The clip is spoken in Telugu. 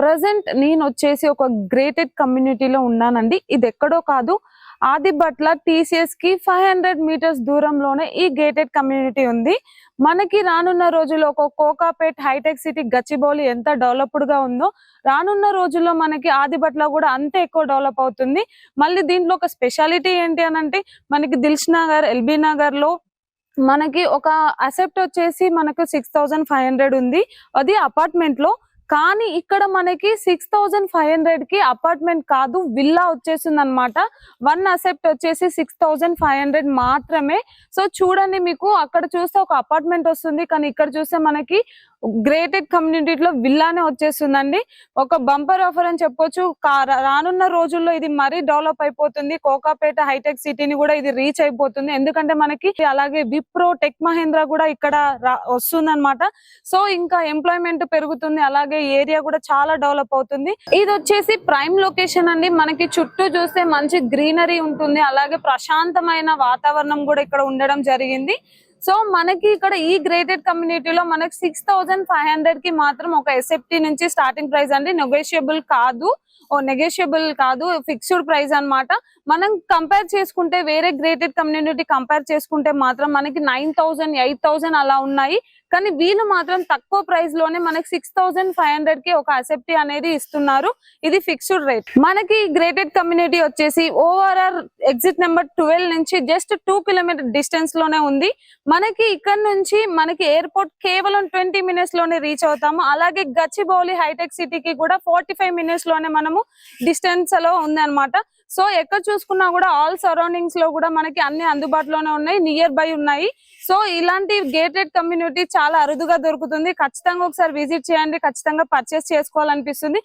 ప్రజెంట్ నేను వచ్చేసి ఒక గ్రేటెడ్ కమ్యూనిటీలో ఉన్నానండి. ఇది ఎక్కడో కాదు, ఆదిబట్ల టీసీఎస్ కి 500 మీటర్స్ దూరంలోనే ఈ గేటెడ్ కమ్యూనిటీ ఉంది. మనకి రానున్న రోజుల్లో ఒక కోకాపేట్ హైటెక్ సిటీ గచ్చిబౌలి ఎంత డెవలప్డ్ గా ఉందో రానున్న రోజుల్లో మనకి ఆదిబట్ల కూడా అంతే ఎక్కువ డెవలప్ అవుతుంది. మళ్ళీ దీంట్లో ఒక స్పెషాలిటీ ఏంటి అని అంటే, మనకి దిల్ష్ నగర్, ఎల్బీ నగర్ లో మనకి ఒక అసెప్ట్ వచ్చేసి మనకు 6500 ఉంది, అది అపార్ట్మెంట్ లో. కానీ ఇక్కడ మనకి 6500 కి అపార్ట్మెంట్ కాదు, విల్లా వచ్చేసింది అనమాట. వన్ అసెప్ట్ వచ్చేసి 6500 మాత్రమే. సో చూడండి, మీకు అక్కడ చూస్తే ఒక అపార్ట్మెంట్ వస్తుంది, కానీ ఇక్కడ చూస్తే మనకి గ్రేటెడ్ కమ్యూనిటీలో విల్లానే వచ్చేస్తుందండి. ఒక బంపర్ ఆఫర్ అని చెప్పొచ్చు. రానున్న రోజుల్లో ఇది మరీ డెవలప్ అయిపోతుంది. కోకాపేట హైటెక్ సిటీని కూడా ఇది రీచ్ అయిపోతుంది. ఎందుకంటే మనకి అలాగే విప్రో, టెక్ మహేంద్ర కూడా ఇక్కడ వస్తుంది అనమాట. సో ఇంకా ఎంప్లాయ్మెంట్ పెరుగుతుంది, అలాగే ఏరియా కూడా చాలా డెవలప్ అవుతుంది. ఇది వచ్చేసి ప్రైమ్ లొకేషన్ అండి. మనకి చుట్టూ చూస్తే మంచి గ్రీనరీ ఉంటుంది, అలాగే ప్రశాంతమైన వాతావరణం కూడా ఇక్కడ ఉండడం జరిగింది. సో మనకి ఇక్కడ ఈ గ్రేటెడ్ కమ్యూనిటీలో మనకి 6500 కి మాత్రం ఒక ఎస్ఎఫ్టీ నుంచి స్టార్టింగ్ ప్రైస్ అండి. నెగోషియబుల్ కాదు, ఫిక్స్డ్ ప్రైస్ అన్నమాట. మనం కంపేర్ చేసుకుంటే వేరే గ్రేటెడ్ కమ్యూనిటీ కంపేర్ చేసుకుంటే మాత్రం మనకి 9000, 8000 అలా ఉన్నాయి. కానీ వీళ్ళు మాత్రం తక్కువ ప్రైస్ లోనే మనకి 6500 కి ఒక అసెప్టీ అనేది ఇస్తున్నారు. ఇది ఫిక్స్డ్ రేట్. మనకి గ్రేటెడ్ కమ్యూనిటీ వచ్చేసి ఓఆర్ఆర్ ఎగ్జిట్ నెంబర్ 12 నుంచి జస్ట్ 2 కిలోమీటర్ డిస్టెన్స్ లోనే ఉంది. మనకి ఇక్కడ నుంచి మనకి ఎయిర్పోర్ట్ కేవలం 20 మినిట్స్ లోనే రీచ్ అవుతాము. అలాగే గచ్చిబౌలి హైటెక్ సిటీకి కూడా 45 మినిట్స్ లోనే మనము డిస్టెన్స్ లో ఉంది అనమాట. సో ఎక్కడ చూసుకున్నా కూడా ఆల్ సరౌండింగ్స్ లో కూడా మనకి అన్ని అందుబాటులోనే ఉన్నాయి, నియర్ బై ఉన్నాయి. సో ఇలాంటి గేటెడ్ కమ్యూనిటీ చాలా అరుదుగా దొరుకుతుంది. ఖచ్చితంగా ఒకసారి విజిట్ చేయండి, ఖచ్చితంగా పర్చేస్ చేసుకోవాలనిపిస్తుంది.